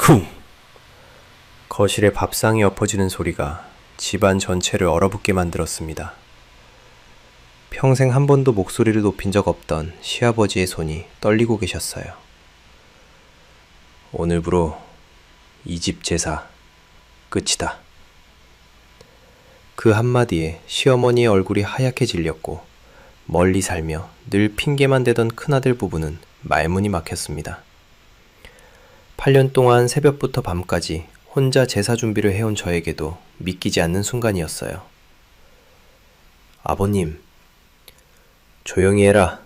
쿵! 거실에 밥상이 엎어지는 소리가 집안 전체를 얼어붙게 만들었습니다. 평생 한 번도 목소리를 높인 적 없던 시아버지의 손이 떨리고 계셨어요. 오늘부로 이 집 제사 끝이다. 그 한마디에 시어머니의 얼굴이 하얗게 질렸고 멀리 살며 늘 핑계만 대던 큰아들 부부는 말문이 막혔습니다. 8년 동안 새벽부터 밤까지 혼자 제사 준비를 해온 저에게도 믿기지 않는 순간이었어요. 아버님, 조용히 해라.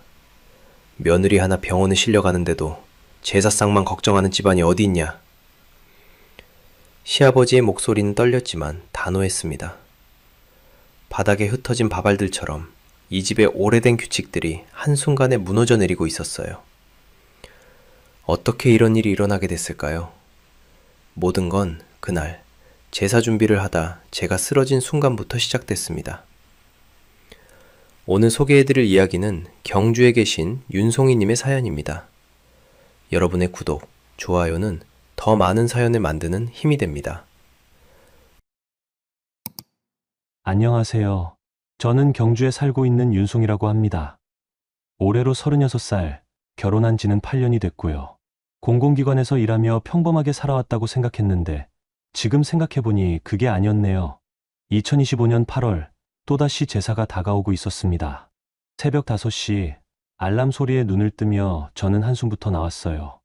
며느리 하나 병원에 실려가는데도 제사상만 걱정하는 집안이 어디 있냐. 시아버지의 목소리는 떨렸지만 단호했습니다. 바닥에 흩어진 밥알들처럼 이 집의 오래된 규칙들이 한순간에 무너져 내리고 있었어요. 어떻게 이런 일이 일어나게 됐을까요? 모든 건 그날 제사 준비를 하다 제가 쓰러진 순간부터 시작됐습니다. 오늘 소개해드릴 이야기는 경주에 계신 윤송이님의 사연입니다. 여러분의 구독, 좋아요는 더 많은 사연을 만드는 힘이 됩니다. 안녕하세요. 저는 경주에 살고 있는 윤송이라고 합니다. 올해로 36살, 결혼한 지는 8년이 됐고요. 공공기관에서 일하며 평범하게 살아왔다고 생각했는데 지금 생각해보니 그게 아니었네요. 2025년 8월 또다시 제사가 다가오고 있었습니다. 새벽 5시 알람 소리에 눈을 뜨며 저는 한숨부터 나왔어요.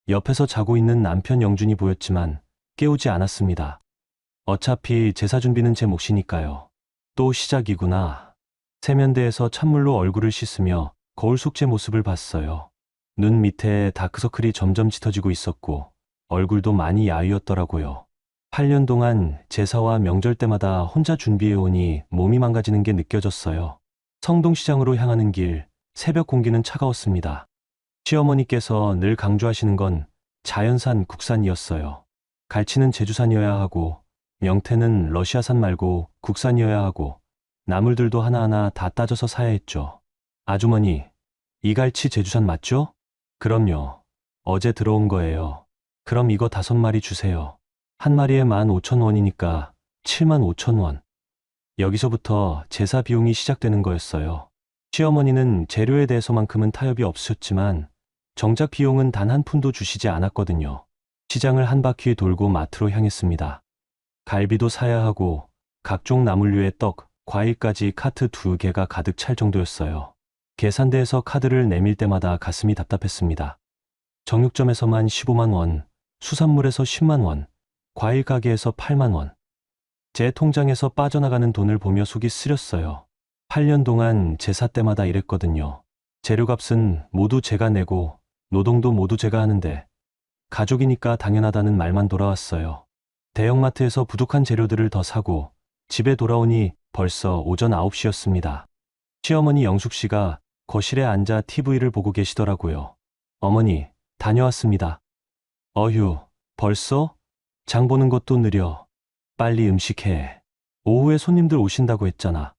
옆에서 자고 있는 남편 영준이 보였지만 깨우지 않았습니다. 어차피 제사 준비는 제 몫이니까요. 또 시작이구나. 세면대에서 찬물로 얼굴을 씻으며 거울 속 제 모습을 봤어요. 눈 밑에 다크서클이 점점 짙어지고 있었고 얼굴도 많이 야위었더라고요. 8년 동안 제사와 명절 때마다 혼자 준비해오니 몸이 망가지는 게 느껴졌어요. 성동시장으로 향하는 길, 새벽 공기는 차가웠습니다. 시어머니께서 늘 강조하시는 건 자연산 국산이었어요. 갈치는 제주산이어야 하고 명태는 러시아산 말고 국산이어야 하고 나물들도 하나하나 다 따져서 사야 했죠. 아주머니, 이 갈치 제주산 맞죠? 그럼요. 어제 들어온 거예요. 그럼 이거 5마리 주세요. 한 마리에 15,000원이니까 75,000원. 여기서부터 제사 비용이 시작되는 거였어요. 시어머니는 재료에 대해서만큼은 타협이 없으셨지만 정작 비용은 단 한 푼도 주시지 않았거든요. 시장을 한 바퀴 돌고 마트로 향했습니다. 갈비도 사야 하고 각종 나물류에 떡, 과일까지 카트 2개가 가득 찰 정도였어요. 계산대에서 카드를 내밀 때마다 가슴이 답답했습니다. 정육점에서만 15만 원, 수산물에서 10만 원, 과일 가게에서 8만 원. 제 통장에서 빠져나가는 돈을 보며 속이 쓰렸어요. 8년 동안 제사 때마다 이랬거든요. 재료값은 모두 제가 내고 노동도 모두 제가 하는데 가족이니까 당연하다는 말만 돌아왔어요. 대형마트에서 부족한 재료들을 더 사고 집에 돌아오니 벌써 오전 9시였습니다. 시어머니 영숙 씨가 거실에 앉아 TV를 보고 계시더라고요. 어머니, 다녀왔습니다. 어휴, 벌써? 장 보는 것도 느려. 빨리 음식해. 오후에 손님들 오신다고 했잖아.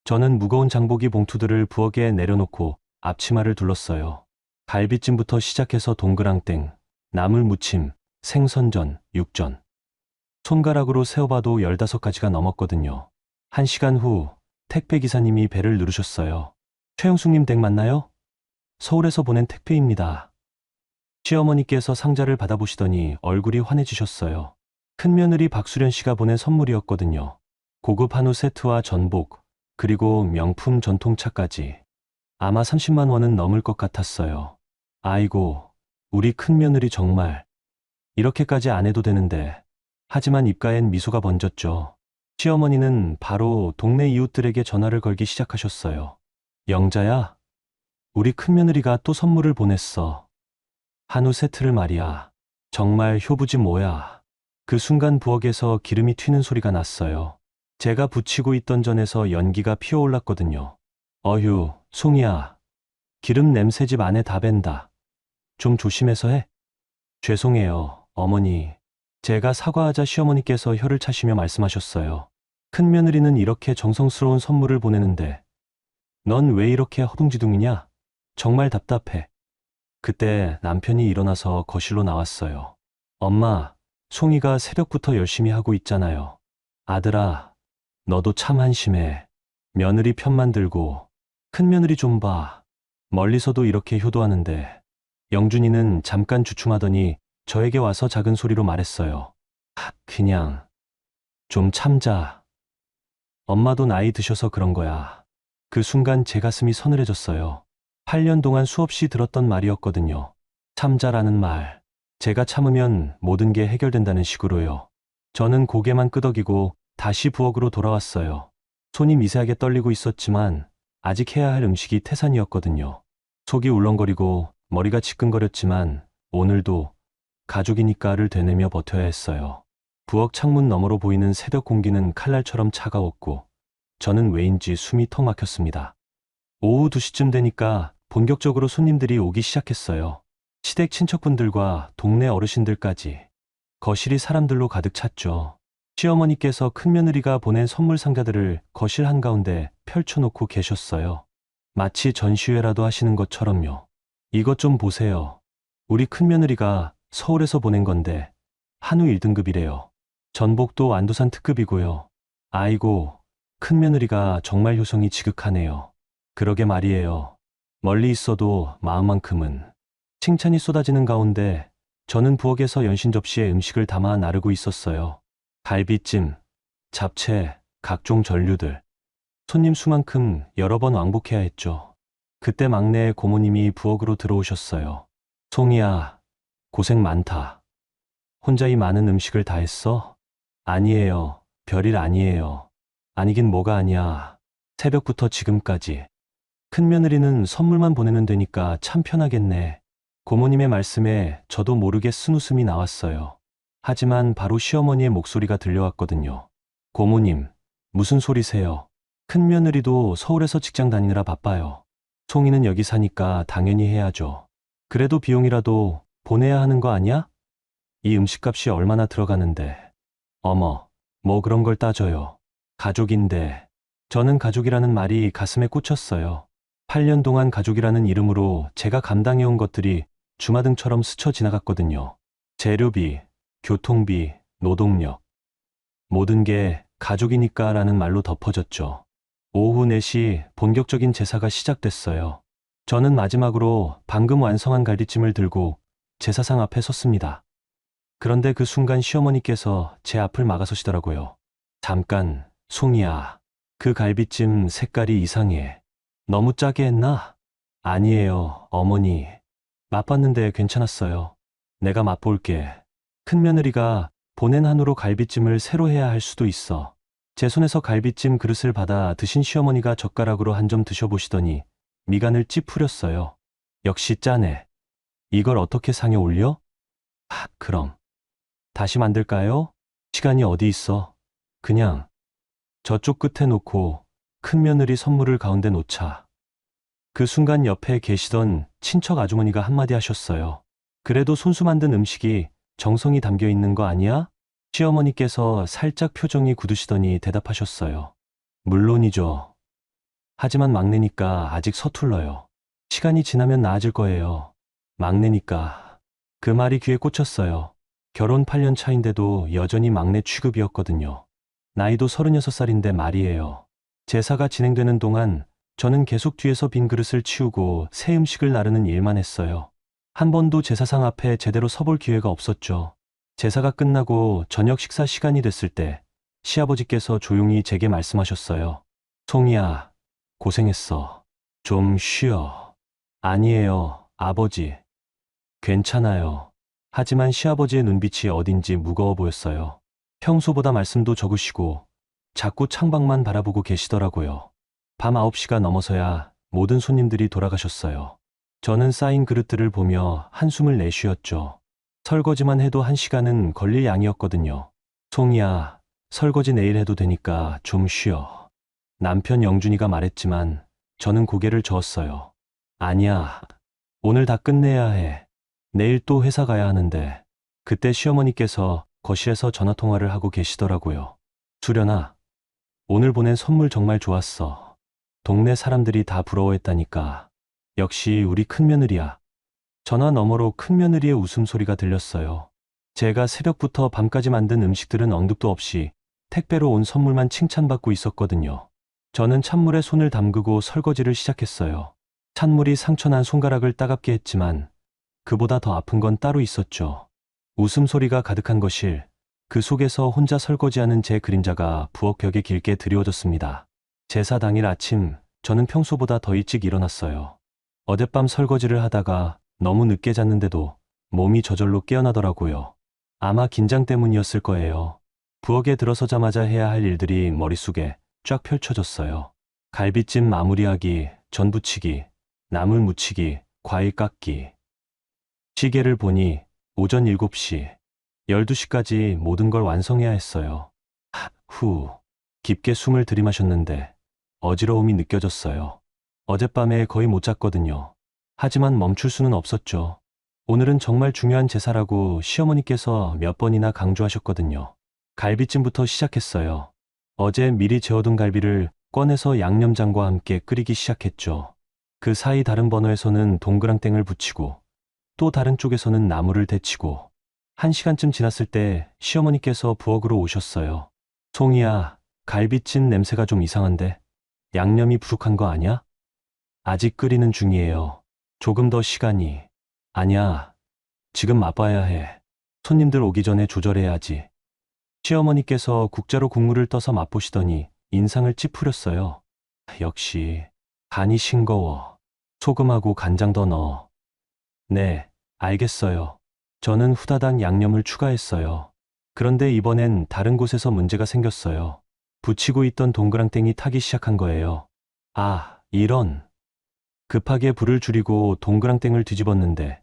저는 무거운 장보기 봉투들을 부엌에 내려놓고 앞치마를 둘렀어요. 갈비찜부터 시작해서 동그랑땡, 나물 무침, 생선전, 육전. 손가락으로 세어봐도 15가지가 넘었거든요. 1시간 후 택배기사님이 벨을 누르셨어요. 최영숙님 댁 맞나요? 서울에서 보낸 택배입니다. 시어머니께서 상자를 받아보시더니 얼굴이 환해지셨어요. 큰며느리 박수련 씨가 보낸 선물이었거든요. 고급 한우 세트와 전복, 그리고 명품 전통차까지. 아마 30만 원은 넘을 것 같았어요. 아이고, 우리 큰며느리 정말 이렇게까지 안 해도 되는데. 하지만 입가엔 미소가 번졌죠. 시어머니는 바로 동네 이웃들에게 전화를 걸기 시작하셨어요. 영자야, 우리 큰며느리가 또 선물을 보냈어. 한우 세트를 말이야. 정말 효부지 뭐야. 그 순간 부엌에서 기름이 튀는 소리가 났어요. 제가 붙이고 있던 전에서 연기가 피어올랐거든요. 어휴, 송이야. 기름 냄새 집 안에 다 밴다. 좀 조심해서 해. 죄송해요, 어머니. 제가 사과하자 시어머니께서 혀를 차시며 말씀하셨어요. 큰며느리는 이렇게 정성스러운 선물을 보내는데 넌 왜 이렇게 허둥지둥이냐? 정말 답답해. 그때 남편이 일어나서 거실로 나왔어요. 엄마, 송이가 새벽부터 열심히 하고 있잖아요. 아들아, 너도 참 한심해. 며느리 편만 들고. 큰 며느리 좀 봐. 멀리서도 이렇게 효도하는데. 영준이는 잠깐 주춤하더니 저에게 와서 작은 소리로 말했어요. 그냥 좀 참자. 엄마도 나이 드셔서 그런 거야. 그 순간 제 가슴이 서늘해졌어요. 8년 동안 수없이 들었던 말이었거든요. 참자라는 말. 제가 참으면 모든 게 해결된다는 식으로요. 저는 고개만 끄덕이고 다시 부엌으로 돌아왔어요. 손이 미세하게 떨리고 있었지만 아직 해야 할 음식이 태산이었거든요. 속이 울렁거리고 머리가 지끈거렸지만 오늘도 가족이니까를 되뇌며 버텨야 했어요. 부엌 창문 너머로 보이는 새벽 공기는 칼날처럼 차가웠고 저는 왜인지 숨이 턱 막혔습니다. 오후 2시쯤 되니까 본격적으로 손님들이 오기 시작했어요. 시댁 친척분들과 동네 어르신들까지. 거실이 사람들로 가득 찼죠. 시어머니께서 큰며느리가 보낸 선물 상자들을 거실 한가운데 펼쳐놓고 계셨어요. 마치 전시회라도 하시는 것처럼요. 이것 좀 보세요. 우리 큰며느리가 서울에서 보낸 건데 한우 1등급이래요. 전복도 안도산 특급이고요. 아이고, 큰며느리가 정말 효성이 지극하네요. 그러게 말이에요. 멀리 있어도 마음만큼은. 칭찬이 쏟아지는 가운데 저는 부엌에서 연신 접시에 음식을 담아 나르고 있었어요. 갈비찜, 잡채, 각종 전류들. 손님 수만큼 여러 번 왕복해야 했죠. 그때 막내 고모님이 부엌으로 들어오셨어요. 송이야, 고생 많다. 혼자 이 많은 음식을 다 했어? 아니에요. 별일 아니에요. 아니긴 뭐가 아니야. 새벽부터 지금까지. 큰며느리는 선물만 보내면 되니까 참 편하겠네. 고모님의 말씀에 저도 모르게 쓴웃음이 나왔어요. 하지만 바로 시어머니의 목소리가 들려왔거든요. 고모님, 무슨 소리세요? 큰며느리도 서울에서 직장 다니느라 바빠요. 송이는 여기 사니까 당연히 해야죠. 그래도 비용이라도 보내야 하는 거 아니야? 이 음식값이 얼마나 들어가는데. 어머, 뭐 그런 걸 따져요. 가족인데. 저는 가족이라는 말이 가슴에 꽂혔어요. 8년 동안 가족이라는 이름으로 제가 감당해온 것들이 주마등처럼 스쳐 지나갔거든요. 재료비, 교통비, 노동력. 모든 게 가족이니까라는 말로 덮어졌죠. 오후 4시 본격적인 제사가 시작됐어요. 저는 마지막으로 방금 완성한 갈비찜을 들고 제사상 앞에 섰습니다. 그런데 그 순간 시어머니께서 제 앞을 막아서시더라고요. 잠깐, 송이야. 그 갈비찜 색깔이 이상해. 너무 짜게 했나? 아니에요, 어머니. 맛봤는데 괜찮았어요. 내가 맛볼게. 큰며느리가 보낸 한우로 갈비찜을 새로 해야 할 수도 있어. 제 손에서 갈비찜 그릇을 받아 드신 시어머니가 젓가락으로 한 점 드셔보시더니 미간을 찌푸렸어요. 역시 짜네. 이걸 어떻게 상에 올려? 그럼. 다시 만들까요? 시간이 어디 있어? 그냥 저쪽 끝에 놓고 큰며느리 선물을 가운데 놓자. 그 순간 옆에 계시던 친척 아주머니가 한마디 하셨어요. 그래도 손수 만든 음식이 정성이 담겨 있는 거 아니야? 시어머니께서 살짝 표정이 굳으시더니 대답하셨어요. 물론이죠. 하지만 막내니까 아직 서툴러요. 시간이 지나면 나아질 거예요. 막내니까. 그 말이 귀에 꽂혔어요. 결혼 8년 차인데도 여전히 막내 취급이었거든요. 나이도 36살인데 말이에요. 제사가 진행되는 동안 저는 계속 뒤에서 빈 그릇을 치우고 새 음식을 나르는 일만 했어요. 한 번도 제사상 앞에 제대로 서볼 기회가 없었죠. 제사가 끝나고 저녁 식사 시간이 됐을 때 시아버지께서 조용히 제게 말씀하셨어요. 송이야, 고생했어. 좀 쉬어. 아니에요, 아버지. 괜찮아요. 하지만 시아버지의 눈빛이 어딘지 무거워 보였어요. 평소보다 말씀도 적으시고 자꾸 창밖만 바라보고 계시더라고요. 밤 9시가 넘어서야 모든 손님들이 돌아가셨어요. 저는 쌓인 그릇들을 보며 한숨을 내쉬었죠. 설거지만 해도 1시간은 걸릴 양이었거든요. 송이야, 설거지 내일 해도 되니까 좀 쉬어. 남편 영준이가 말했지만 저는 고개를 저었어요. 아니야, 오늘 다 끝내야 해. 내일 또 회사 가야 하는데. 그때 시어머니께서 거실에서 전화통화를 하고 계시더라고요. 수련아, 오늘 보낸 선물 정말 좋았어. 동네 사람들이 다 부러워했다니까. 역시 우리 큰며느리야. 전화 너머로 큰며느리의 웃음소리가 들렸어요. 제가 새벽부터 밤까지 만든 음식들은 언급도 없이 택배로 온 선물만 칭찬받고 있었거든요. 저는 찬물에 손을 담그고 설거지를 시작했어요. 찬물이 상처난 손가락을 따갑게 했지만 그보다 더 아픈 건 따로 있었죠. 웃음소리가 가득한 거실, 그 속에서 혼자 설거지하는 제 그림자가 부엌 벽에 길게 드리워졌습니다. 제사 당일 아침, 저는 평소보다 더 일찍 일어났어요. 어젯밤 설거지를 하다가 너무 늦게 잤는데도 몸이 저절로 깨어나더라고요. 아마 긴장 때문이었을 거예요. 부엌에 들어서자마자 해야 할 일들이 머릿속에 쫙 펼쳐졌어요. 갈비찜 마무리하기, 전 부치기, 나물 무치기, 과일 깎기. 시계를 보니 오전 7시, 12시까지 모든 걸 완성해야 했어요. 후, 깊게 숨을 들이마셨는데 어지러움이 느껴졌어요. 어젯밤에 거의 못 잤거든요. 하지만 멈출 수는 없었죠. 오늘은 정말 중요한 제사라고 시어머니께서 몇 번이나 강조하셨거든요. 갈비찜부터 시작했어요. 어제 미리 재워둔 갈비를 꺼내서 양념장과 함께 끓이기 시작했죠. 그 사이 다른 버너에서는 동그랑땡을 붙이고 또 다른 쪽에서는 나물을 데치고 1시간쯤 지났을 때 시어머니께서 부엌으로 오셨어요. 송이야, 갈비찜 냄새가 좀 이상한데 양념이 부족한 거 아냐? 아직 끓이는 중이에요. 조금 더 시간이. 아니야, 지금 맛봐야 해. 손님들 오기 전에 조절해야지. 시어머니께서 국자로 국물을 떠서 맛보시더니 인상을 찌푸렸어요. 역시 간이 싱거워. 소금하고 간장 더 넣어. 네, 알겠어요. 저는 후다닥 양념을 추가했어요. 그런데 이번엔 다른 곳에서 문제가 생겼어요. 붙이고 있던 동그랑땡이 타기 시작한 거예요. 아, 이런. 급하게 불을 줄이고 동그랑땡을 뒤집었는데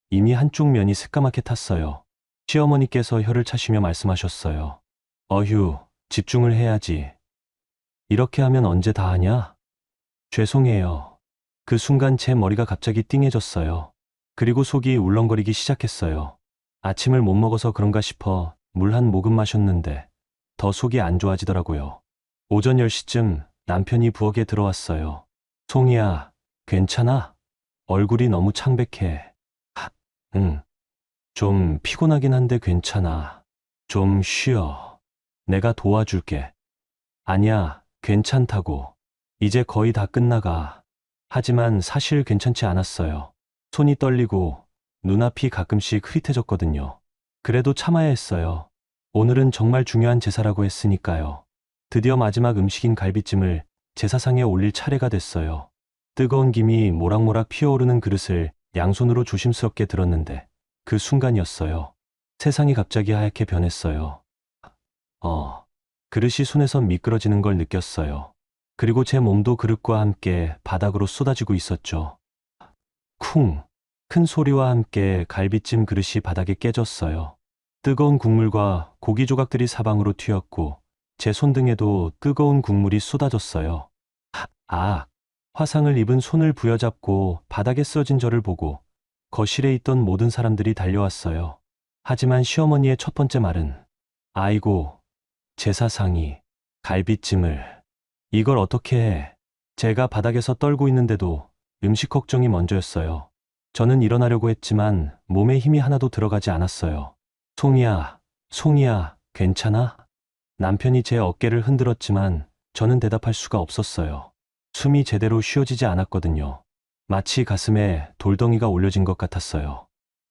이미 한쪽 면이 새까맣게 탔어요. 시어머니께서 혀를 차시며 말씀하셨어요. 어휴, 집중을 해야지. 이렇게 하면 언제 다 하냐? 죄송해요. 그 순간 제 머리가 갑자기 띵해졌어요. 그리고 속이 울렁거리기 시작했어요. 아침을 못 먹어서 그런가 싶어 물 한 모금 마셨는데 더 속이 안 좋아지더라고요. 오전 10시쯤 남편이 부엌에 들어왔어요. 송이야, 괜찮아? 얼굴이 너무 창백해. 응. 좀 피곤하긴 한데 괜찮아. 좀 쉬어. 내가 도와줄게. 아니야, 괜찮다고. 이제 거의 다 끝나가. 하지만 사실 괜찮지 않았어요. 손이 떨리고 눈앞이 가끔씩 흐릿해졌거든요. 그래도 참아야 했어요. 오늘은 정말 중요한 제사라고 했으니까요. 드디어 마지막 음식인 갈비찜을 제사상에 올릴 차례가 됐어요. 뜨거운 김이 모락모락 피어오르는 그릇을 양손으로 조심스럽게 들었는데 그 순간이었어요. 세상이 갑자기 하얗게 변했어요. 그릇이 손에서 미끄러지는 걸 느꼈어요. 그리고 제 몸도 그릇과 함께 바닥으로 쏟아지고 있었죠. 쿵! 큰 소리와 함께 갈비찜 그릇이 바닥에 깨졌어요. 뜨거운 국물과 고기 조각들이 사방으로 튀었고 제 손등에도 뜨거운 국물이 쏟아졌어요. 화상을 입은 손을 부여잡고 바닥에 쓰러진 저를 보고 거실에 있던 모든 사람들이 달려왔어요. 하지만 시어머니의 첫 번째 말은 아이고, 제사상이 갈비찜을 이걸 어떻게 해. 제가 바닥에서 떨고 있는데도 음식 걱정이 먼저였어요. 저는 일어나려고 했지만 몸에 힘이 하나도 들어가지 않았어요. 송이야, 괜찮아? 남편이 제 어깨를 흔들었지만 저는 대답할 수가 없었어요. 숨이 제대로 쉬어지지 않았거든요. 마치 가슴에 돌덩이가 올려진 것 같았어요.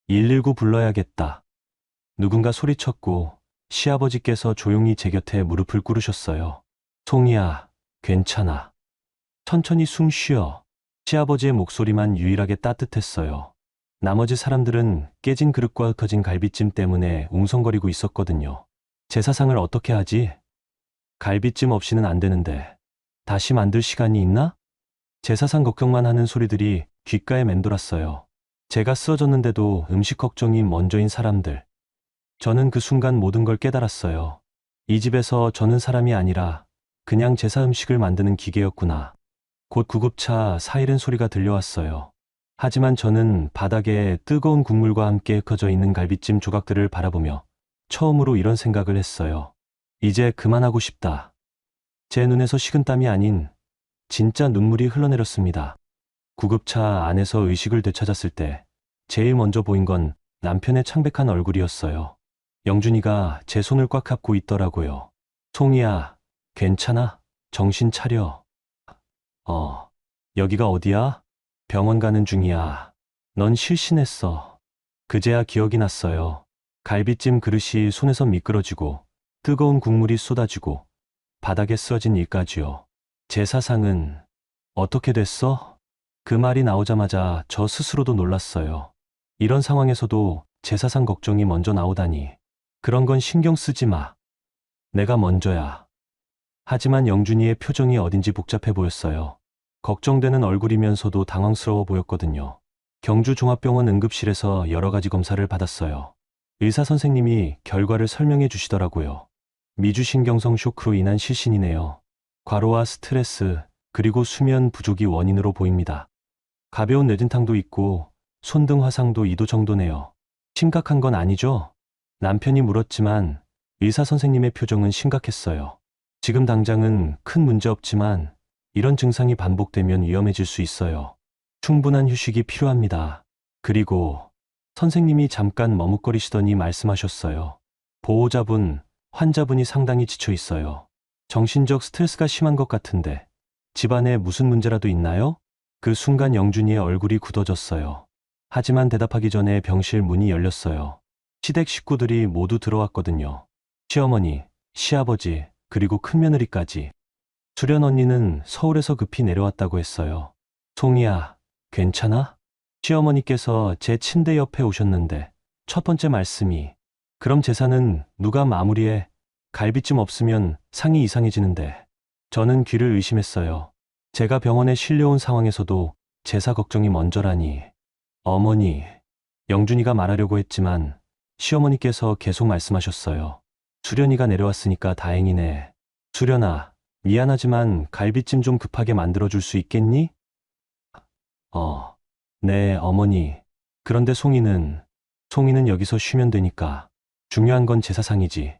119 불러야겠다. 누군가 소리쳤고 시아버지께서 조용히 제 곁에 무릎을 꿇으셨어요. 송이야, 괜찮아. 천천히 숨 쉬어. 시아버지의 목소리만 유일하게 따뜻했어요. 나머지 사람들은 깨진 그릇과 흩어진 갈비찜 때문에 웅성거리고 있었거든요. 제사상을 어떻게 하지? 갈비찜 없이는 안 되는데 다시 만들 시간이 있나? 제사상 걱정만 하는 소리들이 귓가에 맴돌았어요. 제가 쓰러졌는데도 음식 걱정이 먼저인 사람들. 저는 그 순간 모든 걸 깨달았어요. 이 집에서 저는 사람이 아니라 그냥 제사 음식을 만드는 기계였구나. 곧 구급차 사이렌 소리가 들려왔어요. 하지만 저는 바닥에 뜨거운 국물과 함께 흩어져 있는 갈비찜 조각들을 바라보며 처음으로 이런 생각을 했어요. 이제 그만하고 싶다. 제 눈에서 식은땀이 아닌 진짜 눈물이 흘러내렸습니다. 구급차 안에서 의식을 되찾았을 때 제일 먼저 보인 건 남편의 창백한 얼굴이었어요. 영준이가 제 손을 꽉 잡고 있더라고요. 송이야, 괜찮아? 정신 차려. 여기가 어디야? 병원 가는 중이야. 넌 실신했어. 그제야 기억이 났어요. 갈비찜 그릇이 손에서 미끄러지고 뜨거운 국물이 쏟아지고 바닥에 쓰러진 일까지요. 제사상은 어떻게 됐어? 그 말이 나오자마자 저 스스로도 놀랐어요. 이런 상황에서도 제사상 걱정이 먼저 나오다니. 그런 건 신경 쓰지 마. 내가 먼저야. 하지만 영준이의 표정이 어딘지 복잡해 보였어요. 걱정되는 얼굴이면서도 당황스러워 보였거든요. 경주종합병원 응급실에서 여러 가지 검사를 받았어요. 의사 선생님이 결과를 설명해 주시더라고요. 미주신경성 쇼크로 인한 실신이네요. 과로와 스트레스, 그리고 수면 부족이 원인으로 보입니다. 가벼운 뇌진탕도 있고 손등 화상도 2도 정도네요. 심각한 건 아니죠? 남편이 물었지만 의사 선생님의 표정은 심각했어요. 지금 당장은 큰 문제 없지만 이런 증상이 반복되면 위험해질 수 있어요. 충분한 휴식이 필요합니다. 그리고 선생님이 잠깐 머뭇거리시더니 말씀하셨어요. 보호자분, 환자분이 상당히 지쳐 있어요. 정신적 스트레스가 심한 것 같은데 집안에 무슨 문제라도 있나요? 그 순간 영준이의 얼굴이 굳어졌어요. 하지만 대답하기 전에 병실 문이 열렸어요. 시댁 식구들이 모두 들어왔거든요. 시어머니, 시아버지, 그리고 큰며느리까지. 수련 언니는 서울에서 급히 내려왔다고 했어요. 송이야, 괜찮아? 시어머니께서 제 침대 옆에 오셨는데 첫 번째 말씀이 그럼 제사는 누가 마무리해? 갈비찜 없으면 상이 이상해지는데. 저는 귀를 의심했어요. 제가 병원에 실려온 상황에서도 제사 걱정이 먼저라니. 어머니, 영준이가 말하려고 했지만 시어머니께서 계속 말씀하셨어요. 수련이가 내려왔으니까 다행이네. 수련아, 미안하지만 갈비찜 좀 급하게 만들어줄 수 있겠니? 네, 어머니. 그런데 송이는 여기서 쉬면 되니까. 중요한 건 제사상이지.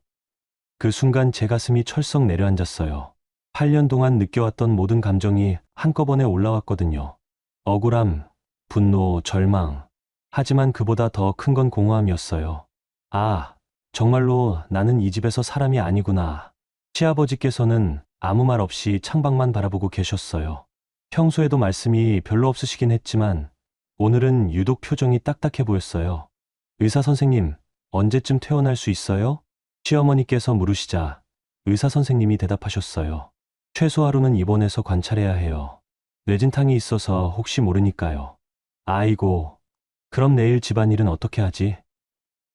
그 순간 제 가슴이 철썩 내려앉았어요. 8년 동안 느껴왔던 모든 감정이 한꺼번에 올라왔거든요. 억울함, 분노, 절망. 하지만 그보다 더 큰 건 공허함이었어요. 아, 정말로 나는 이 집에서 사람이 아니구나. 시아버지께서는 아무 말 없이 창밖만 바라보고 계셨어요. 평소에도 말씀이 별로 없으시긴 했지만 오늘은 유독 표정이 딱딱해 보였어요. 의사 선생님, 언제쯤 퇴원할 수 있어요? 시어머니께서 물으시자 의사 선생님이 대답하셨어요. 최소 하루는 입원해서 관찰해야 해요. 뇌진탕이 있어서 혹시 모르니까요. 아이고, 그럼 내일 집안일은 어떻게 하지?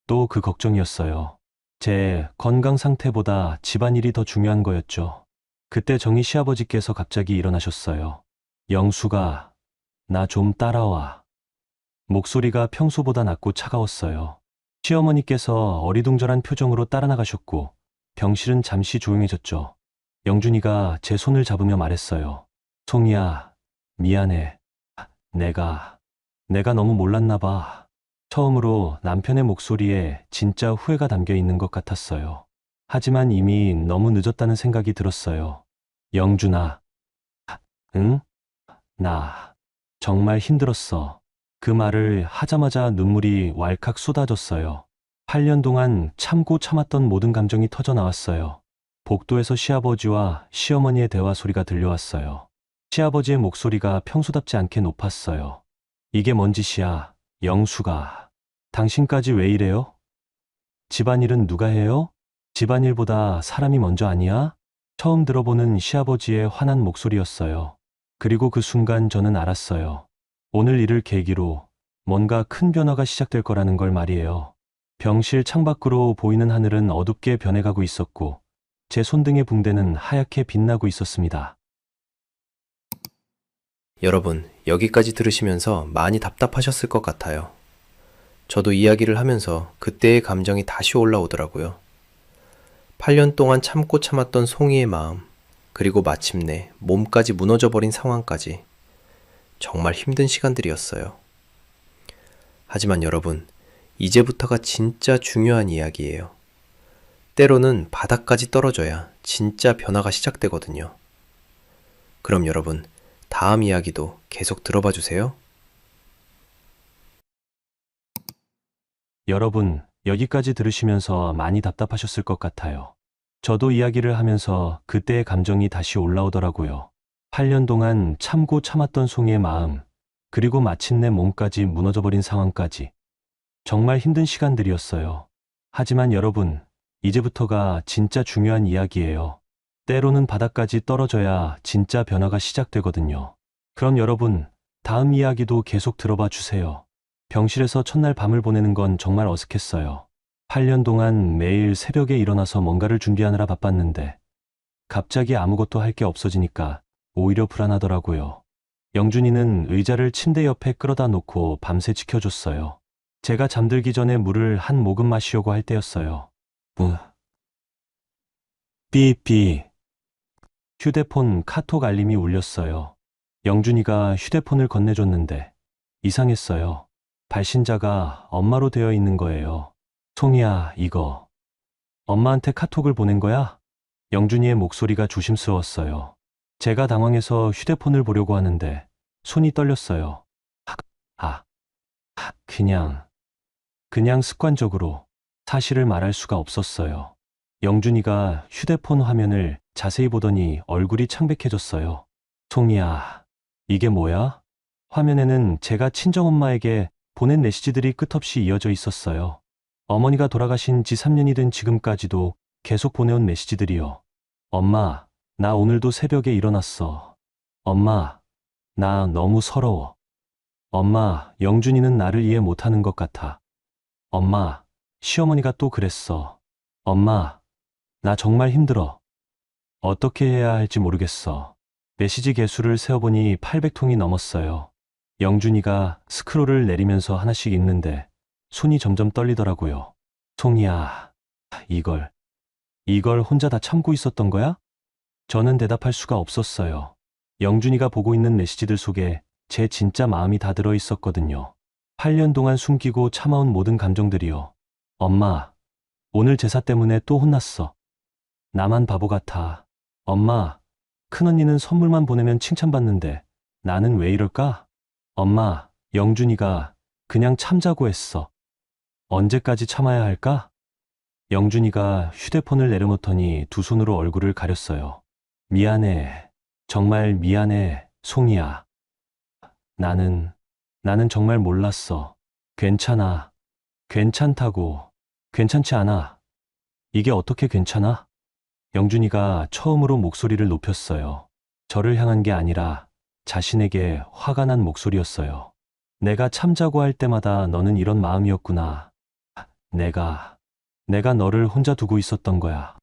또 그 걱정이었어요. 제 건강 상태보다 집안일이 더 중요한 거였죠. 그때 정희 시아버지께서 갑자기 일어나셨어요. 영수가, 나 좀 따라와. 목소리가 평소보다 낮고 차가웠어요. 시어머니께서 어리둥절한 표정으로 따라 나가셨고 병실은 잠시 조용해졌죠. 영준이가 제 손을 잡으며 말했어요. 송이야, 미안해. 내가 너무 몰랐나 봐. 처음으로 남편의 목소리에 진짜 후회가 담겨 있는 것 같았어요. 하지만 이미 너무 늦었다는 생각이 들었어요. 영준아, 응? 나 정말 힘들었어. 그 말을 하자마자 눈물이 왈칵 쏟아졌어요. 8년 동안 참고 참았던 모든 감정이 터져 나왔어요. 복도에서 시아버지와 시어머니의 대화 소리가 들려왔어요. 시아버지의 목소리가 평소답지 않게 높았어요. 이게 뭔 짓이야, 영수가. 당신까지 왜 이래요? 집안일은 누가 해요? 집안일보다 사람이 먼저 아니야? 처음 들어보는 시아버지의 화난 목소리였어요. 그리고 그 순간 저는 알았어요. 오늘 일을 계기로 뭔가 큰 변화가 시작될 거라는 걸 말이에요. 병실 창밖으로 보이는 하늘은 어둡게 변해가고 있었고 제 손등의 붕대는 하얗게 빛나고 있었습니다. 여러분, 여기까지 들으시면서 많이 답답하셨을 것 같아요. 저도 이야기를 하면서 그때의 감정이 다시 올라오더라고요. 8년 동안 참고 참았던 송이의 마음, 그리고 마침내 몸까지 무너져버린 상황까지 정말 힘든 시간들이었어요. 하지만 여러분, 이제부터가 진짜 중요한 이야기예요. 때로는 바닥까지 떨어져야 진짜 변화가 시작되거든요. 그럼 여러분, 다음 이야기도 계속 들어봐 주세요. 여러분, 여기까지 들으시면서 많이 답답하셨을 것 같아요. 저도 이야기를 하면서 그때의 감정이 다시 올라오더라고요. 8년 동안 참고 참았던 송이의 마음, 그리고 마침내 몸까지 무너져버린 상황까지. 정말 힘든 시간들이었어요. 하지만 여러분, 이제부터가 진짜 중요한 이야기예요. 때로는 바닥까지 떨어져야 진짜 변화가 시작되거든요. 그럼 여러분, 다음 이야기도 계속 들어봐 주세요. 병실에서 첫날 밤을 보내는 건 정말 어색했어요. 8년 동안 매일 새벽에 일어나서 뭔가를 준비하느라 바빴는데, 갑자기 아무것도 할 게 없어지니까 오히려 불안하더라고요. 영준이는 의자를 침대 옆에 끌어다 놓고 밤새 지켜줬어요. 제가 잠들기 전에 물을 한 모금 마시려고 할 때였어요. 삐삐. 휴대폰 카톡 알림이 울렸어요. 영준이가 휴대폰을 건네줬는데 이상했어요. 발신자가 엄마로 되어 있는 거예요. 송이야, 이거 엄마한테 카톡을 보낸 거야? 영준이의 목소리가 조심스러웠어요. 제가 당황해서 휴대폰을 보려고 하는데 손이 떨렸어요. 아, 그냥 습관적으로 사실을 말할 수가 없었어요. 영준이가 휴대폰 화면을 자세히 보더니 얼굴이 창백해졌어요. 송이야, 이게 뭐야? 화면에는 제가 친정엄마에게 보낸 메시지들이 끝없이 이어져 있었어요. 어머니가 돌아가신 지 3년이 된 지금까지도 계속 보내온 메시지들이요. 엄마, 나 오늘도 새벽에 일어났어. 엄마, 나 너무 서러워. 엄마, 영준이는 나를 이해 못하는 것 같아. 엄마, 시어머니가 또 그랬어. 엄마, 나 정말 힘들어. 어떻게 해야 할지 모르겠어. 메시지 개수를 세어보니 800통이 넘었어요. 영준이가 스크롤을 내리면서 하나씩 읽는데 손이 점점 떨리더라고요. 송이야, 이걸 혼자 다 참고 있었던 거야? 저는 대답할 수가 없었어요. 영준이가 보고 있는 메시지들 속에 제 진짜 마음이 다 들어 있었거든요. 8년 동안 숨기고 참아온 모든 감정들이요. 엄마, 오늘 제사 때문에 또 혼났어. 나만 바보 같아. 엄마, 큰언니는 선물만 보내면 칭찬받는데 나는 왜 이럴까? 엄마, 영준이가 그냥 참자고 했어. 언제까지 참아야 할까? 영준이가 휴대폰을 내려놓더니 두 손으로 얼굴을 가렸어요. 미안해. 정말 미안해, 송이야. 나는 정말 몰랐어. 괜찮아. 괜찮다고. 괜찮지 않아. 이게 어떻게 괜찮아? 영준이가 처음으로 목소리를 높였어요. 저를 향한 게 아니라 자신에게 화가 난 목소리였어요. 내가 참자고 할 때마다 너는 이런 마음이었구나. 내가 너를 혼자 두고 있었던 거야.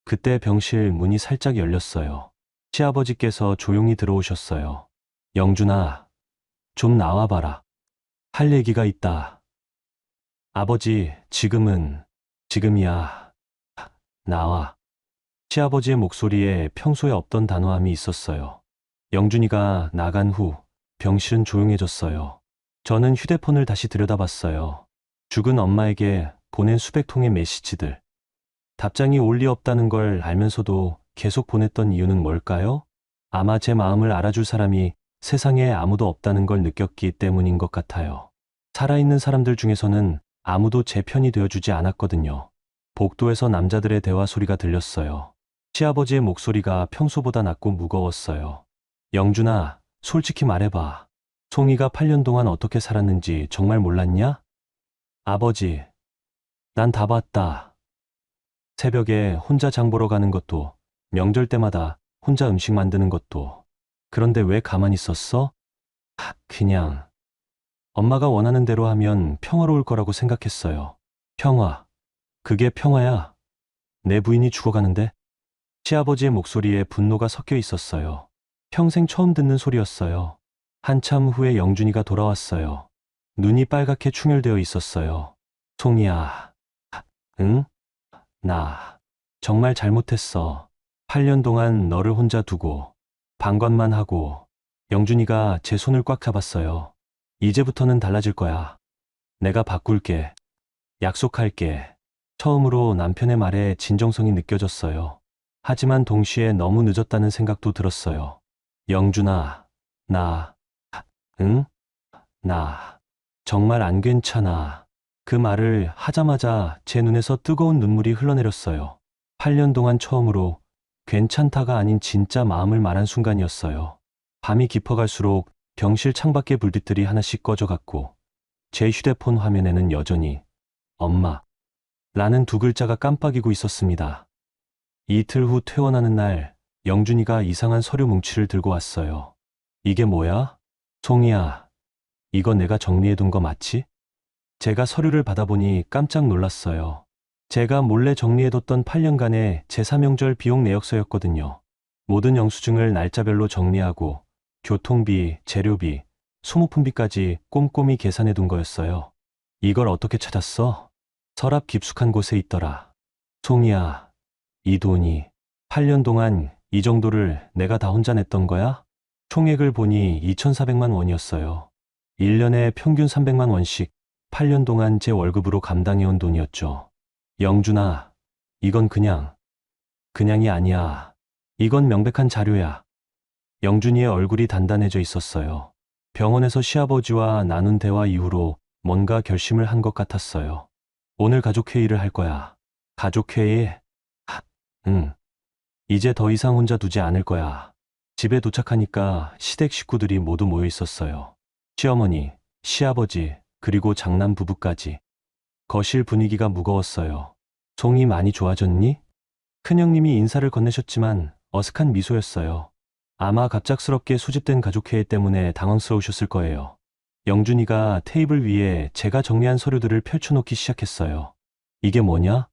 그때 병실 문이 살짝 열렸어요. 시아버지께서 조용히 들어오셨어요. 영준아, 좀 나와봐라. 할 얘기가 있다. 아버지, 지금이야. 나와. 시아버지의 목소리에 평소에 없던 단호함이 있었어요. 영준이가 나간 후 병실은 조용해졌어요. 저는 휴대폰을 다시 들여다봤어요. 죽은 엄마에게 보낸 수백 통의 메시지들. 답장이 올 리 없다는 걸 알면서도 계속 보냈던 이유는 뭘까요? 아마 제 마음을 알아줄 사람이 세상에 아무도 없다는 걸 느꼈기 때문인 것 같아요. 살아있는 사람들 중에서는 아무도 제 편이 되어주지 않았거든요. 복도에서 남자들의 대화 소리가 들렸어요. 시아버지의 목소리가 평소보다 낮고 무거웠어요. 영준아, 솔직히 말해봐. 송이가 8년 동안 어떻게 살았는지 정말 몰랐냐? 아버지, 난 다 봤다. 새벽에 혼자 장 보러 가는 것도, 명절 때마다 혼자 음식 만드는 것도. 그런데 왜 가만히 있었어? 그냥 엄마가 원하는 대로 하면 평화로울 거라고 생각했어요. 평화. 그게 평화야. 내 부인이 죽어가는데? 시아버지의 목소리에 분노가 섞여 있었어요. 평생 처음 듣는 소리였어요. 한참 후에 영준이가 돌아왔어요. 눈이 빨갛게 충혈되어 있었어요. 송이야. 응? 나 정말 잘못했어. 8년 동안 너를 혼자 두고 방관만 하고. 영준이가 제 손을 꽉 잡았어요. 이제부터는 달라질 거야. 내가 바꿀게. 약속할게. 처음으로 남편의 말에 진정성이 느껴졌어요. 하지만 동시에 너무 늦었다는 생각도 들었어요. 영준아, 응? 나 정말 안 괜찮아. 그 말을 하자마자 제 눈에서 뜨거운 눈물이 흘러내렸어요. 8년 동안 처음으로 괜찮다가 아닌 진짜 마음을 말한 순간이었어요. 밤이 깊어갈수록 병실 창밖의 불빛들이 하나씩 꺼져갔고 제 휴대폰 화면에는 여전히 엄마 라는 두 글자가 깜빡이고 있었습니다. 이틀 후 퇴원하는 날 영준이가 이상한 서류 뭉치를 들고 왔어요. 이게 뭐야? 송이야, 이거 내가 정리해둔 거 맞지? 제가 서류를 받아보니 깜짝 놀랐어요. 제가 몰래 정리해뒀던 8년간의 제사명절 비용 내역서였거든요. 모든 영수증을 날짜별로 정리하고 교통비, 재료비, 소모품비까지 꼼꼼히 계산해둔 거였어요. 이걸 어떻게 찾았어? 서랍 깊숙한 곳에 있더라. 송이야, 이 돈이 8년 동안 이 정도를 내가 다 혼자 냈던 거야? 총액을 보니 2,400만 원이었어요. 1년에 평균 300만 원씩 8년 동안 제 월급으로 감당해온 돈이었죠. 영준아, 이건 그냥이 아니야. 이건 명백한 자료야. 영준이의 얼굴이 단단해져 있었어요. 병원에서 시아버지와 나눈 대화 이후로 뭔가 결심을 한 것 같았어요. 오늘 가족회의를 할 거야. 가족회의? 응. 이제 더 이상 혼자 두지 않을 거야. 집에 도착하니까 시댁 식구들이 모두 모여 있었어요. 시어머니, 시아버지, 그리고 장남 부부까지. 거실 분위기가 무거웠어요. 송이 많이 좋아졌니? 큰형님이 인사를 건네셨지만 어색한 미소였어요. 아마 갑작스럽게 소집된 가족회의 때문에 당황스러우셨을 거예요. 영준이가 테이블 위에 제가 정리한 서류들을 펼쳐놓기 시작했어요. 이게 뭐냐?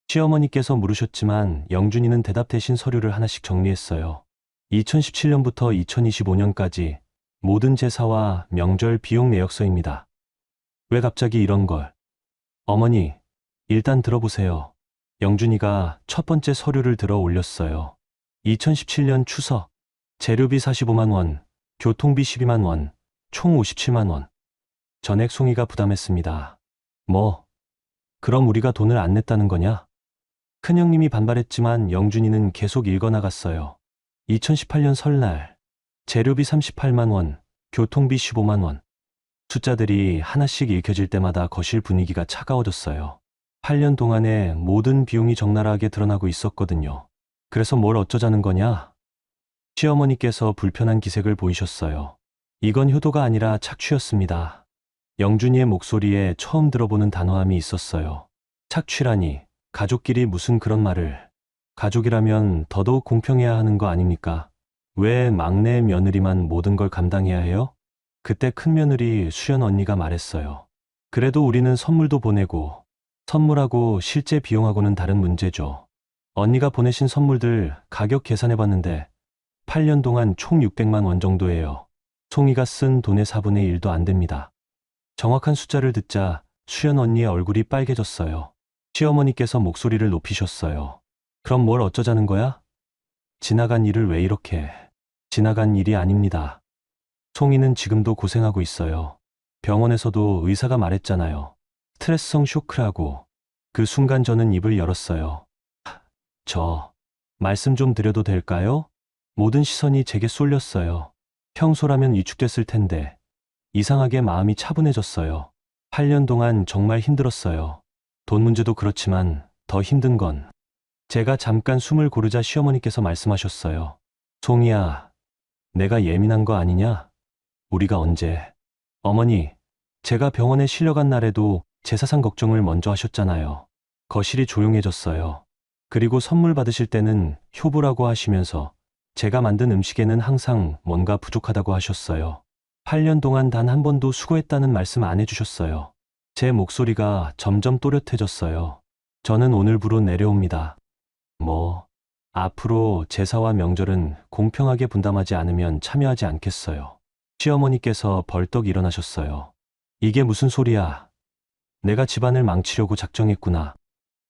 시어머니께서 물으셨지만 영준이는 대답 대신 서류를 하나씩 정리했어요. 2017년부터 2025년까지 모든 제사와 명절 비용 내역서입니다. 왜 갑자기 이런 걸? 어머니, 일단 들어보세요. 영준이가 첫 번째 서류를 들어 올렸어요. 2017년 추석, 재료비 45만 원, 교통비 12만 원, 총 57만 원. 전액 송이가 부담했습니다. 뭐, 그럼 우리가 돈을 안 냈다는 거냐? 큰형님이 반발했지만 영준이는 계속 읽어나갔어요. 2018년 설날, 재료비 38만 원, 교통비 15만 원. 숫자들이 하나씩 읽혀질 때마다 거실 분위기가 차가워졌어요. 8년 동안의 모든 비용이 적나라하게 드러나고 있었거든요. 그래서 뭘 어쩌자는 거냐? 시어머니께서 불편한 기색을 보이셨어요. 이건 효도가 아니라 착취였습니다. 영준이의 목소리에 처음 들어보는 단호함이 있었어요. 착취라니, 가족끼리 무슨 그런 말을. 가족이라면 더더욱 공평해야 하는 거 아닙니까? 왜 막내 며느리만 모든 걸 감당해야 해요? 그때 큰며느리 수연 언니가 말했어요. 그래도 우리는 선물도 보내고, 선물하고 실제 비용하고는 다른 문제죠. 언니가 보내신 선물들 가격 계산해봤는데 8년 동안 총 600만 원 정도예요. 송이가 쓴 돈의 4분의 1도 안 됩니다. 정확한 숫자를 듣자 수연 언니의 얼굴이 빨개졌어요. 시어머니께서 목소리를 높이셨어요. 그럼 뭘 어쩌자는 거야? 지나간 일을 왜 이렇게. 지나간 일이 아닙니다. 송이는 지금도 고생하고 있어요. 병원에서도 의사가 말했잖아요. 스트레스성 쇼크라고. 그 순간 저는 입을 열었어요. 말씀 좀 드려도 될까요? 모든 시선이 제게 쏠렸어요. 평소라면 위축됐을 텐데 이상하게 마음이 차분해졌어요. 8년 동안 정말 힘들었어요. 돈 문제도 그렇지만 더 힘든 건 제가 잠깐 숨을 고르자 시어머니께서 말씀하셨어요. 송이야, 내가 예민한 거 아니냐? 우리가 언제? 어머니, 제가 병원에 실려간 날에도 제사상 걱정을 먼저 하셨잖아요. 거실이 조용해졌어요. 그리고 선물 받으실 때는 효부라고 하시면서 제가 만든 음식에는 항상 뭔가 부족하다고 하셨어요. 8년 동안 단 한 번도 수고했다는 말씀 안 해주셨어요. 제 목소리가 점점 또렷해졌어요. 저는 오늘부로 내려옵니다. 앞으로 제사와 명절은 공평하게 분담하지 않으면 참여하지 않겠어요. 시어머니께서 벌떡 일어나셨어요. 이게 무슨 소리야? 내가 집안을 망치려고 작정했구나.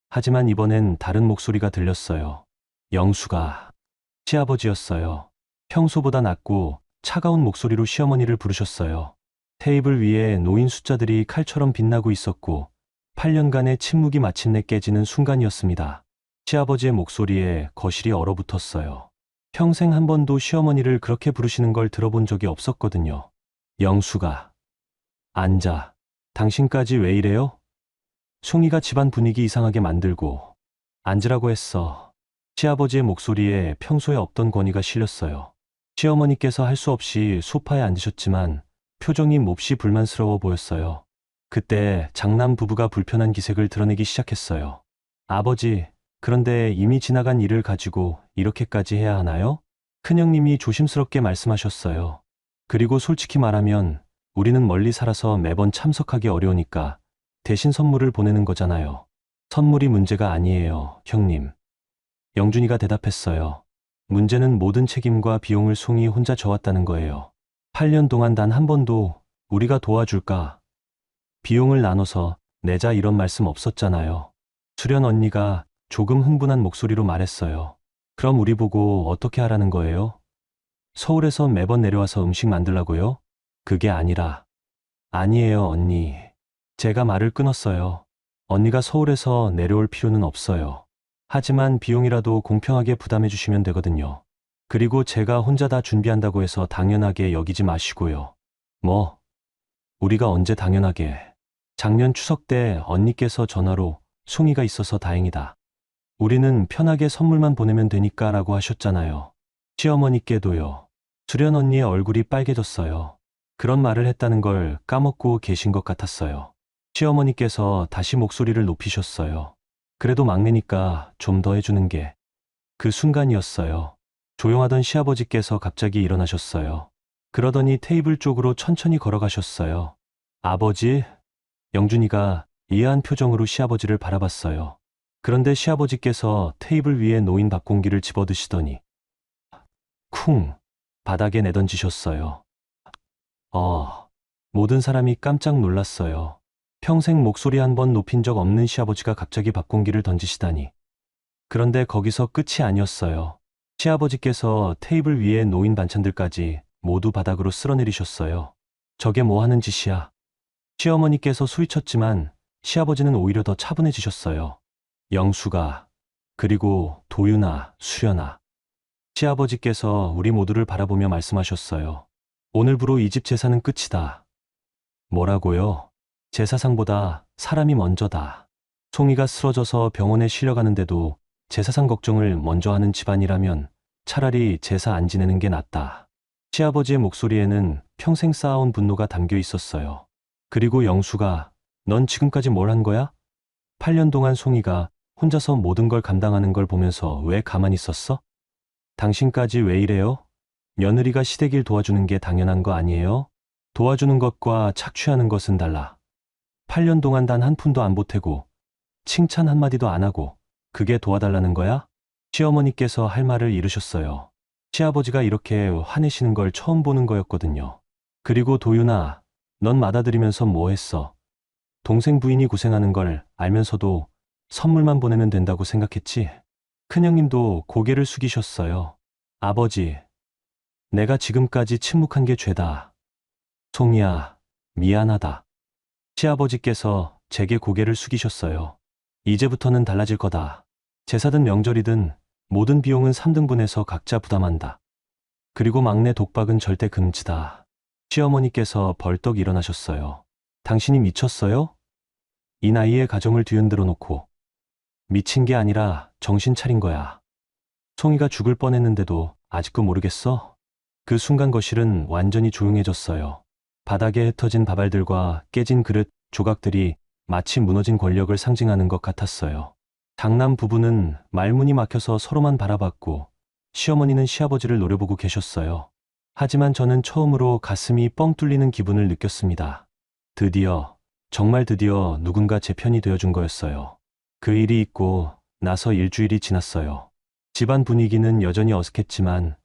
하지만 이번엔 다른 목소리가 들렸어요. 영수가. 시아버지였어요. 평소보다 낮고 차가운 목소리로 시어머니를 부르셨어요. 테이블 위에 놓인 숫자들이 칼처럼 빛나고 있었고 8년간의 침묵이 마침내 깨지는 순간이었습니다. 시아버지의 목소리에 거실이 얼어붙었어요. 평생 한 번도 시어머니를 그렇게 부르시는 걸 들어본 적이 없었거든요. 영수가. 앉아. 당신까지 왜 이래요? 송이가 집안 분위기 이상하게 만들고 앉으라고 했어. 시아버지의 목소리에 평소에 없던 권위가 실렸어요. 시어머니께서 할 수 없이 소파에 앉으셨지만 표정이 몹시 불만스러워 보였어요. 그때 장남 부부가 불편한 기색을 드러내기 시작했어요. 아버지, 그런데 이미 지나간 일을 가지고 이렇게까지 해야 하나요? 큰형님이 조심스럽게 말씀하셨어요. 그리고 솔직히 말하면 우리는 멀리 살아서 매번 참석하기 어려우니까 대신 선물을 보내는 거잖아요. 선물이 문제가 아니에요, 형님. 영준이가 대답했어요. 문제는 모든 책임과 비용을 송이 혼자 져왔다는 거예요. 8년 동안 단 한 번도 우리가 도와줄까? 비용을 나눠서 내자 이런 말씀 없었잖아요. 수련 언니가 조금 흥분한 목소리로 말했어요. 그럼 우리 보고 어떻게 하라는 거예요? 서울에서 매번 내려와서 음식 만들라고요? 그게 아니라. 아니에요, 언니. 제가 말을 끊었어요. 언니가 서울에서 내려올 필요는 없어요. 하지만 비용이라도 공평하게 부담해 주시면 되거든요. 그리고 제가 혼자 다 준비한다고 해서 당연하게 여기지 마시고요. 뭐? 우리가 언제 당연하게. 작년 추석 때 언니께서 전화로 송이가 있어서 다행이다. 우리는 편하게 선물만 보내면 되니까 라고 하셨잖아요. 시어머니께도요. 수련 언니의 얼굴이 빨개졌어요. 그런 말을 했다는 걸 까먹고 계신 것 같았어요. 시어머니께서 다시 목소리를 높이셨어요. 그래도 막내니까 좀 더 해주는 게. 그 순간이었어요. 조용하던 시아버지께서 갑자기 일어나셨어요. 그러더니 테이블 쪽으로 천천히 걸어가셨어요. 아버지? 영준이가 이해한 표정으로 시아버지를 바라봤어요. 그런데 시아버지께서 테이블 위에 놓인 밥공기를 집어드시더니 쿵! 바닥에 내던지셨어요. 모든 사람이 깜짝 놀랐어요. 평생 목소리 한 번 높인 적 없는 시아버지가 갑자기 밥공기를 던지시다니. 그런데 거기서 끝이 아니었어요. 시아버지께서 테이블 위에 놓인 반찬들까지 모두 바닥으로 쓸어내리셨어요. 저게 뭐 하는 짓이야? 시어머니께서 소리쳤지만 시아버지는 오히려 더 차분해지셨어요. 영수가, 그리고 도윤아, 수련아. 시아버지께서 우리 모두를 바라보며 말씀하셨어요. 오늘부로 이 집 제사는 끝이다. 뭐라고요? 제사상보다 사람이 먼저다. 송이가 쓰러져서 병원에 실려가는데도 제사상 걱정을 먼저 하는 집안이라면 차라리 제사 안 지내는 게 낫다. 시아버지의 목소리에는 평생 쌓아온 분노가 담겨 있었어요. 그리고 영수가, 넌 지금까지 뭘 한 거야? 8년 동안 송이가 혼자서 모든 걸 감당하는 걸 보면서 왜 가만히 있었어? 당신까지 왜 이래요? 며느리가 시댁일 도와주는 게 당연한 거 아니에요? 도와주는 것과 착취하는 것은 달라. 8년 동안 단 한 푼도 안 보태고 칭찬 한마디도 안 하고 그게 도와달라는 거야? 시어머니께서 할 말을 잃으셨어요. 시아버지가 이렇게 화내시는 걸 처음 보는 거였거든요. 그리고 도윤아, 넌 받아들이면서 뭐 했어? 동생 부인이 고생하는 걸 알면서도 선물만 보내면 된다고 생각했지? 큰형님도 고개를 숙이셨어요. 아버지, 내가 지금까지 침묵한 게 죄다. 송이야, 미안하다. 시아버지께서 제게 고개를 숙이셨어요. 이제부터는 달라질 거다. 제사든 명절이든 모든 비용은 3등분해서 각자 부담한다. 그리고 막내 독박은 절대 금지다. 시어머니께서 벌떡 일어나셨어요. 당신이 미쳤어요? 이 나이에 가정을 뒤흔들어 놓고. 미친 게 아니라 정신 차린 거야. 송이가 죽을 뻔했는데도 아직도 모르겠어? 그 순간 거실은 완전히 조용해졌어요. 바닥에 흩어진 밥알들과 깨진 그릇, 조각들이 마치 무너진 권력을 상징하는 것 같았어요. 장남 부부는 말문이 막혀서 서로만 바라봤고 시어머니는 시아버지를 노려보고 계셨어요. 하지만 저는 처음으로 가슴이 뻥 뚫리는 기분을 느꼈습니다. 드디어, 정말 드디어 누군가 제 편이 되어준 거였어요. 그 일이 있고 나서 일주일이 지났어요. 집안 분위기는 여전히 어색했지만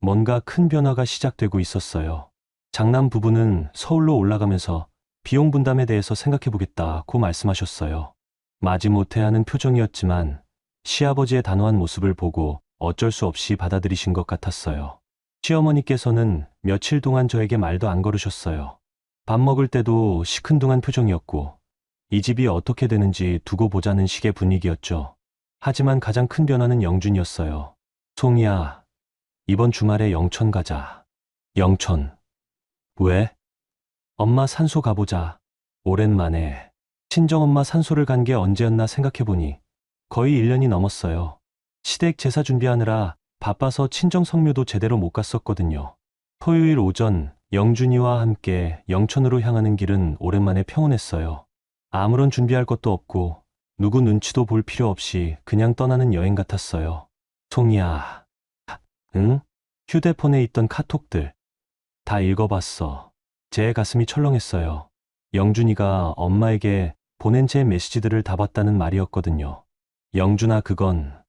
뭔가 큰 변화가 시작되고 있었어요. 장남 부부는 서울로 올라가면서 비용 분담에 대해서 생각해보겠다고 말씀하셨어요. 마지못해 하는 표정이었지만 시아버지의 단호한 모습을 보고 어쩔 수 없이 받아들이신 것 같았어요. 시어머니께서는 며칠 동안 저에게 말도 안 걸으셨어요. 밥 먹을 때도 시큰둥한 표정이었고 이 집이 어떻게 되는지 두고 보자는 식의 분위기였죠. 하지만 가장 큰 변화는 영준이었어요. 송이야, 이번 주말에 영천 가자. 영천. 왜? 엄마 산소 가보자. 오랜만에. 친정엄마 산소를 간 게 언제였나 생각해보니 거의 1년이 넘었어요. 시댁 제사 준비하느라 바빠서 친정 성묘도 제대로 못 갔었거든요. 토요일 오전 영준이와 함께 영천으로 향하는 길은 오랜만에 평온했어요. 아무런 준비할 것도 없고 누구 눈치도 볼 필요 없이 그냥 떠나는 여행 같았어요. 송이야. 응? 휴대폰에 있던 카톡들 다 읽어봤어. 제 가슴이 철렁했어요. 영준이가 엄마에게 보낸 제 메시지들을 다 봤다는 말이었거든요. 영준아, 그건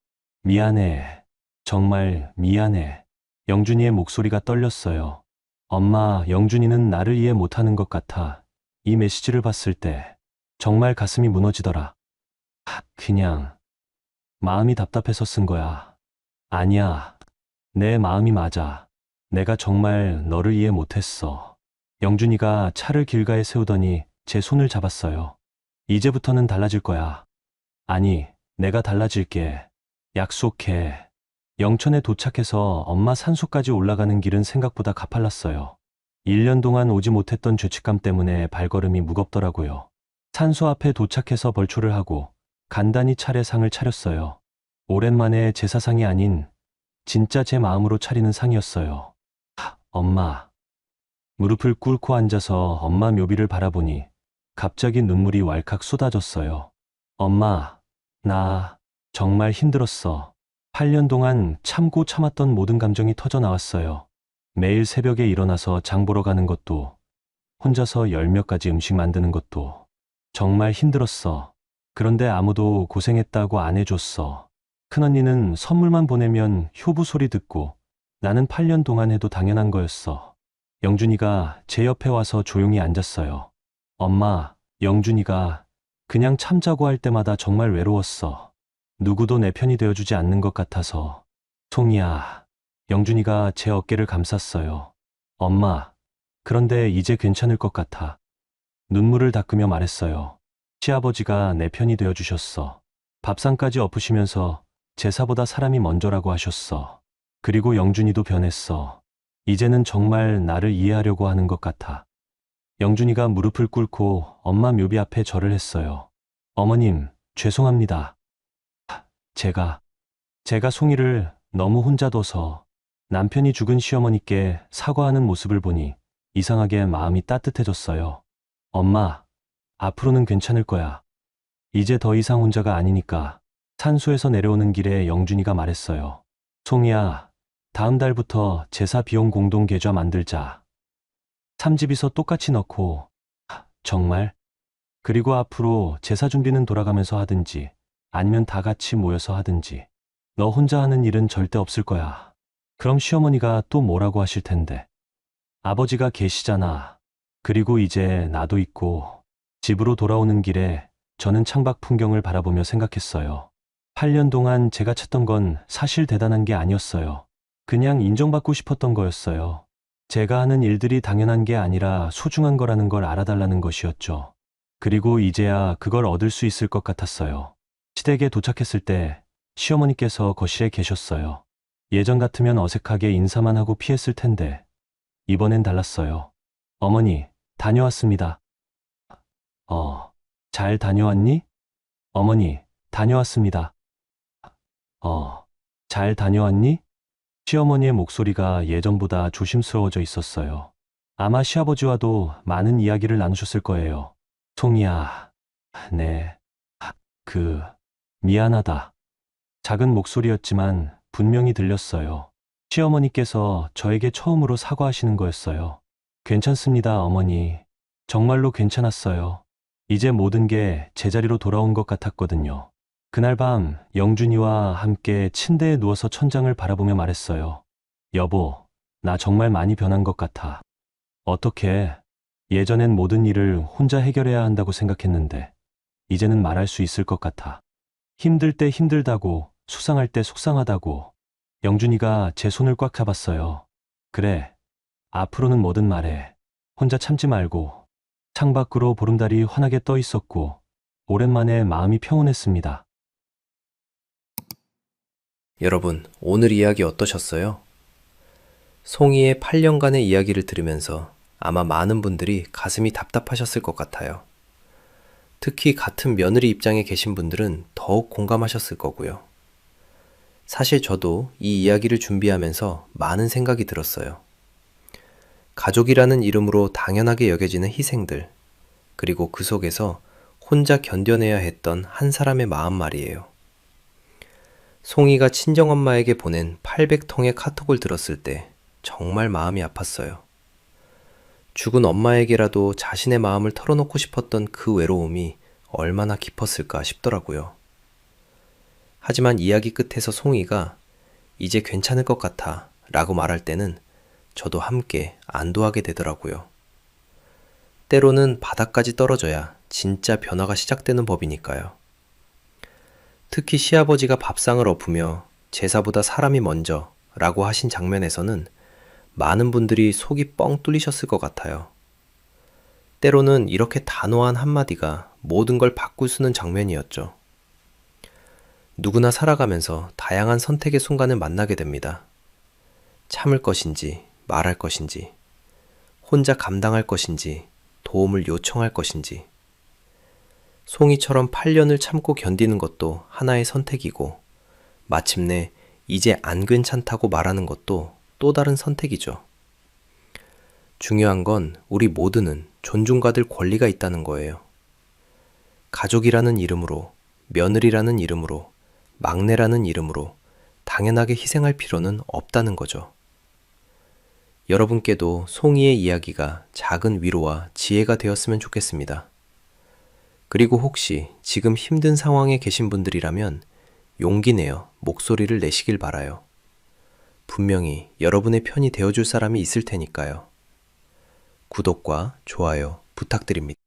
미안해. 정말 미안해. 영준이의 목소리가 떨렸어요. 엄마, 영준이는 나를 이해 못하는 것 같아. 이 메시지를 봤을 때 정말 가슴이 무너지더라. 그냥 마음이 답답해서 쓴 거야. 아니야. 내 마음이 맞아. 내가 정말 너를 이해 못했어. 영준이가 차를 길가에 세우더니 제 손을 잡았어요. 이제부터는 달라질 거야. 아니, 내가 달라질게. 약속해. 영천에 도착해서 엄마 산소까지 올라가는 길은 생각보다 가팔랐어요. 1년 동안 오지 못했던 죄책감 때문에 발걸음이 무겁더라고요. 산소 앞에 도착해서 벌초를 하고 간단히 차례상을 차렸어요. 오랜만에 제사상이 아닌 진짜 제 마음으로 차리는 상이었어요. 엄마. 무릎을 꿇고 앉아서 엄마 묘비를 바라보니 갑자기 눈물이 왈칵 쏟아졌어요. 엄마, 나 정말 힘들었어. 8년 동안 참고 참았던 모든 감정이 터져 나왔어요. 매일 새벽에 일어나서 장 보러 가는 것도, 혼자서 열 몇 가지 음식 만드는 것도 정말 힘들었어. 그런데 아무도 고생했다고 안 해줬어. 큰언니는 선물만 보내면 효부 소리 듣고 나는 8년 동안 해도 당연한 거였어. 영준이가 제 옆에 와서 조용히 앉았어요. 엄마, 영준이가 그냥 참자고 할 때마다 정말 외로웠어. 누구도 내 편이 되어주지 않는 것 같아서. 송이야. 영준이가 제 어깨를 감쌌어요. 엄마, 그런데 이제 괜찮을 것 같아. 눈물을 닦으며 말했어요. 시아버지가 내 편이 되어주셨어. 밥상까지 엎으시면서 제사보다 사람이 먼저라고 하셨어. 그리고 영준이도 변했어. 이제는 정말 나를 이해하려고 하는 것 같아. 영준이가 무릎을 꿇고 엄마 묘비 앞에 절을 했어요. 어머님, 죄송합니다. 제가 송이를 너무 혼자 둬서 남편이 죽은 시어머니께 사과하는 모습을 보니 이상하게 마음이 따뜻해졌어요. 엄마, 앞으로는 괜찮을 거야. 이제 더 이상 혼자가 아니니까. 산소에서 내려오는 길에 영준이가 말했어요. 송이야, 다음 달부터 제사 비용 공동 계좌 만들자. 3집이서 똑같이 넣고. 정말? 그리고 앞으로 제사 준비는 돌아가면서 하든지 아니면 다 같이 모여서 하든지. 너 혼자 하는 일은 절대 없을 거야. 그럼 시어머니가 또 뭐라고 하실 텐데. 아버지가 계시잖아. 그리고 이제 나도 있고. 집으로 돌아오는 길에 저는 창밖 풍경을 바라보며 생각했어요. 8년 동안 제가 찾던 건 사실 대단한 게 아니었어요. 그냥 인정받고 싶었던 거였어요. 제가 하는 일들이 당연한 게 아니라 소중한 거라는 걸 알아달라는 것이었죠. 그리고 이제야 그걸 얻을 수 있을 것 같았어요. 시댁에 도착했을 때 시어머니께서 거실에 계셨어요. 예전 같으면 어색하게 인사만 하고 피했을 텐데 이번엔 달랐어요. 어머니, 다녀왔습니다. 잘 다녀왔니? 어머니, 다녀왔습니다. 잘 다녀왔니? 시어머니의 목소리가 예전보다 조심스러워져 있었어요. 아마 시아버지와도 많은 이야기를 나누셨을 거예요. 송이야, 네, 미안하다. 작은 목소리였지만 분명히 들렸어요. 시어머니께서 저에게 처음으로 사과하시는 거였어요. 괜찮습니다, 어머니. 정말로 괜찮았어요. 이제 모든 게 제자리로 돌아온 것 같았거든요. 그날 밤 영준이와 함께 침대에 누워서 천장을 바라보며 말했어요. 여보, 나 정말 많이 변한 것 같아. 어떻게? 예전엔 모든 일을 혼자 해결해야 한다고 생각했는데 이제는 말할 수 있을 것 같아. 힘들 때 힘들다고, 속상할 때 속상하다고. 영준이가 제 손을 꽉 잡았어요. 그래, 앞으로는 뭐든 말해. 혼자 참지 말고. 창밖으로 보름달이 환하게 떠 있었고 오랜만에 마음이 평온했습니다. 여러분, 오늘 이야기 어떠셨어요? 송이의 8년간의 이야기를 들으면서 아마 많은 분들이 가슴이 답답하셨을 것 같아요. 특히 같은 며느리 입장에 계신 분들은 더욱 공감하셨을 거고요. 사실 저도 이 이야기를 준비하면서 많은 생각이 들었어요. 가족이라는 이름으로 당연하게 여겨지는 희생들, 그리고 그 속에서 혼자 견뎌내야 했던 한 사람의 마음 말이에요. 송이가 친정엄마에게 보낸 800통의 카톡을 들었을 때 정말 마음이 아팠어요. 죽은 엄마에게라도 자신의 마음을 털어놓고 싶었던 그 외로움이 얼마나 깊었을까 싶더라고요. 하지만 이야기 끝에서 송이가 이제 괜찮을 것 같아 라고 말할 때는 저도 함께 안도하게 되더라고요. 때로는 바닥까지 떨어져야 진짜 변화가 시작되는 법이니까요. 특히 시아버지가 밥상을 엎으며 제사보다 사람이 먼저 라고 하신 장면에서는 많은 분들이 속이 뻥 뚫리셨을 것 같아요. 때로는 이렇게 단호한 한마디가 모든 걸 바꿀 수는 장면이었죠. 누구나 살아가면서 다양한 선택의 순간을 만나게 됩니다. 참을 것인지 말할 것인지, 혼자 감당할 것인지 도움을 요청할 것인지. 송이처럼 8년을 참고 견디는 것도 하나의 선택이고, 마침내 이제 안 괜찮다고 말하는 것도 또 다른 선택이죠. 중요한 건 우리 모두는 존중받을 권리가 있다는 거예요. 가족이라는 이름으로, 며느리라는 이름으로, 막내라는 이름으로 당연하게 희생할 필요는 없다는 거죠. 여러분께도 송이의 이야기가 작은 위로와 지혜가 되었으면 좋겠습니다. 그리고 혹시 지금 힘든 상황에 계신 분들이라면 용기 내어 목소리를 내시길 바라요. 분명히 여러분의 편이 되어줄 사람이 있을 테니까요. 구독과 좋아요 부탁드립니다.